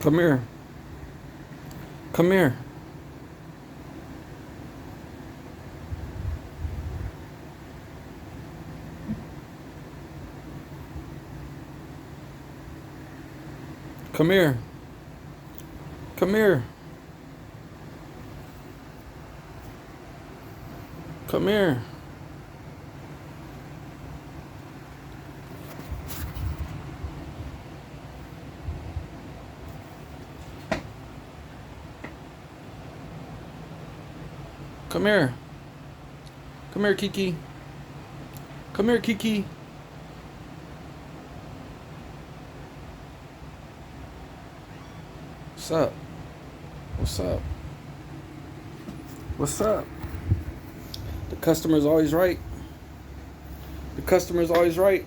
Come here. Come here. Come here. Come here. Come here. Come here. Come here, Kiki. Come here, Kiki. What's up? What's up? What's up? The customer's always right. The customer's always right.